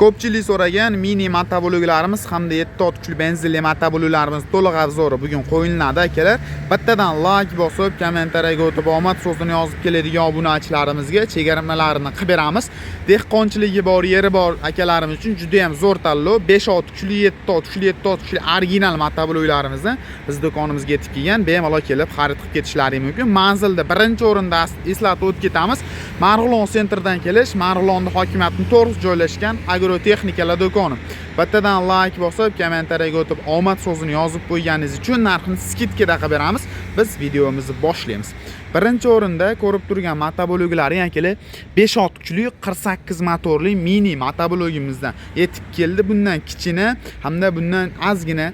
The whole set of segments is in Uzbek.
Ko'pchilik so'ragan mini motobloklarimiz hamda 7 ot kuchli benzinli motobloklarimiz to'liq avzori bugun qo'yiladi akalar. Bittadan like bosib, kommentariyaga o'tib omad so'zini yozib keladigan obunachilarimizga chegirmalarini qilib beramiz. Dehqonchiligi bor, yeri bor akalarimiz uchun juda ham zo'r tanlov. 5 ot kuchli, 7 ot kuchli, 7 ot kuchli original motobloklarimizni biz do'konimizga yetib kelgan, bemalol kelib xarid qilib ketishlari mumkin. Manzilda birinchi o'rinda eslatib o'tib ketamiz. Marg'ilon sentrdan kelish, Marg'ilonda hokimiyatning to'g'ri joylashgan agrotexnikalar do'koni. Bittadan like bosib, kommentariyaga o'tib omad so'zini yozib qo'yganingiz uchun narxini skidkada qilib beramiz. Biz videomizni boshlaymiz. Birinchi o'rinda ko'rib turgan motobloklar yangi 5 ot kuchli 48 motorli mini motoblogimizdan yetib keldi. Bundan kichini hamda bundan ozgina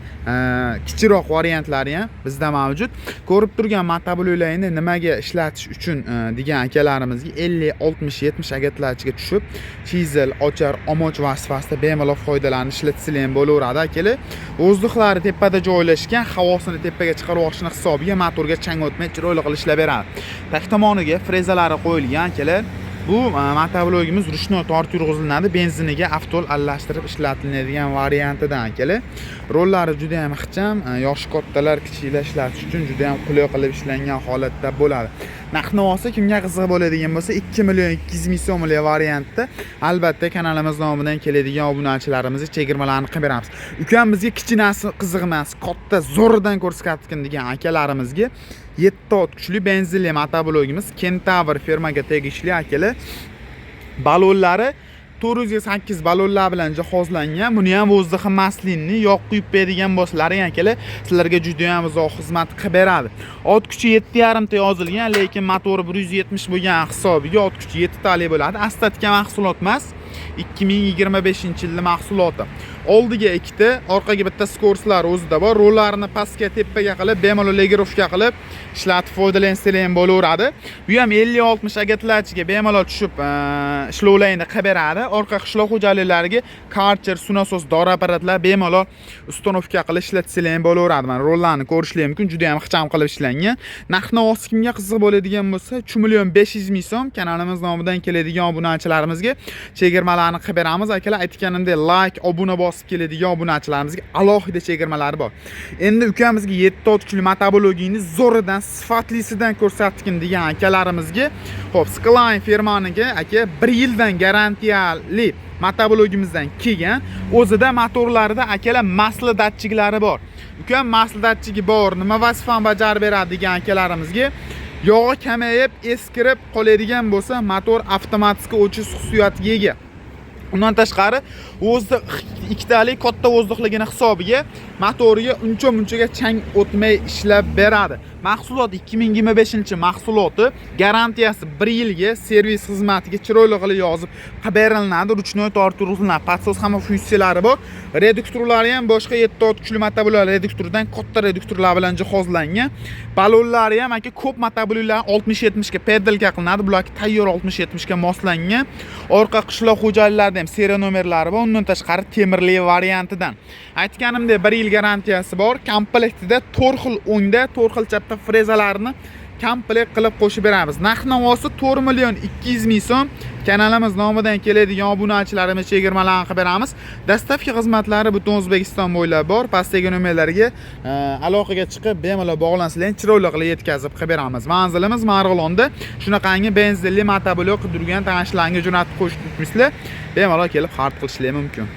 kichikroq variantlari ham bizda mavjud. Ko'rib turgan motobloklarni nimaga ishlatish uchun degan akalarimizga 50, 60, 70 agatlarchiga tushib, chizel, ochar, omoch vazifasida bemalol foydalanib ishlatsalar ham bo'laveradi akalar. Vozdukhlari tepada joylashgan, havosini tepaga chiqarib olishning hisobiga motorga chang o'tmay chiroyli qilib ishlab beradi. Taq tomoniga frezalari qo'yilgan akalar. Bu motoblogimiz ruchnoy tortib yurg'iziladi, benziniga avtol aralashtirib ishlatiladigan variantidan akalar. Rollari juda ham ixcham, yosh kattalar kichiklar ishlatish uchun juda ham qulay qilib ishlangan holatda bo'ladi. Narx-navosi kimga qiziq bo'ladigan bo'lsa 2 million 200 ming so'mlik variantda albatta kanalimiz nomidan keladigan obunachilarimizga chegirmalarni qilib beramiz. Ukam bizga kichinasi qiziq emas, katta zo'ridan ko'rsatgan degan akalarimizga 7 ot kuchli benzinli motoblogimiz Kentavr firmaga tegishli akalar. Balonlari 408 balonlar bilan jihozlangan. Buni ham o'zida maslinni yoq quyib beradigan bo'lsalar akalar, sizlarga juda ham uzoq xizmat qilib beradi. Ot kuchi 7,5 ta yozilgan, lekin motori 170 bo'lgan hisobiga ot kuchi 7 talik bo'ladi. Astatka mahsulot emas, 2025-yilning mahsuloti. Oldiga 2 ta, orqaga bitta skorslar o'zida bor. Rollarini pastga tepaga qilib, bemalol legirovka qilib ishlatib foydalansalar ham bo'laveradi. Bu ham 50-60 agatlarchiga bemalol tushib ishlovlarni qilib beradi. Orqa qishloq xo'jaliklariga karcher, sunasos, dori apparatlar bemalol ustanovka qilib ishlatsalar ham bo'laveradi. Mana rollarni ko'rishlar mumkin, juda ham ixcham qilib ishlangan. Narx-navosi kimga qiziq bo'ladigan bo'lsa 3 million 500 ming so'm kanalimiz nomidan keladigan obunachilarimizga chegirmalarni qilib beramiz. Akalar aytganimdek like, obuna bosib keladigan obunachilarimizga alohida chegirmalari bor. Endi ukamizga 7 ot kuchli motoblogini zo'ridan, sifatlisidan ko'rsatgan degan akalarimizga, xo'p, Skline firmaniga aka 1 yildan garantiyali motoblogimizdan kelgan. O'zida motorlarida akalar masla datchiklari bor. Ukam masla datchigi bor, nima vazifani bajarib beradi degan akalarimizga yog'i kamayib, eskirib qoladigan bo'lsa, motor avtomatik o'chish xususiyatiga ega. Undan tashqari o'zida ikkitalik katta o'zliqligini hisobiga motoriga uncha-munchaga chang o'tmay ishlab beradi. Mahsulot 2025 mahsuloti, garantiyasi 1 yilga, servis xizmatiga chiroyli qilib yozib beriladi. Ruchnoy tortib yurg'iziladi. Patsos hamma funksiyalari bor. Reduktorlari ham boshqa 7 ot kuchli motobloklar reduktoridan katta reduktorlar bilan jihozlangan. Balonlari ham aka ko'p motobloklar 60-70 ga pedalga qilinadi. Bular tayyor 60-70 ga moslangan. Orqa qishloq xo'jaliklarida ham seriya nomerlari bor. Undan tashqari temirli variantidan. Aytganimdek 1 yil garantiyasi bor. Komplektida 4 xil o'ngda, 4 xil chapda frezalarni komplekt qilib qo'shib beramiz. Narx-navosi 4 million 200 ming so'm. Kanalimiz nomidan keladigan obunachilarimiz chegirmalarni qilib beramiz. Dastavka xizmatlari butun O'zbekiston bo'ylab bor. Pastdagi nomerlarga aloqaga chiqib bemalol bog'lansanglar, chiroyli qilib yetkazib qilib beramiz. Manzilimiz Marg'ilonda. Shunaqangi benzinli motoblok qidirgan tanishlarga jo'natib qo'yishni bemalol kelib xarid qilishlari mumkin.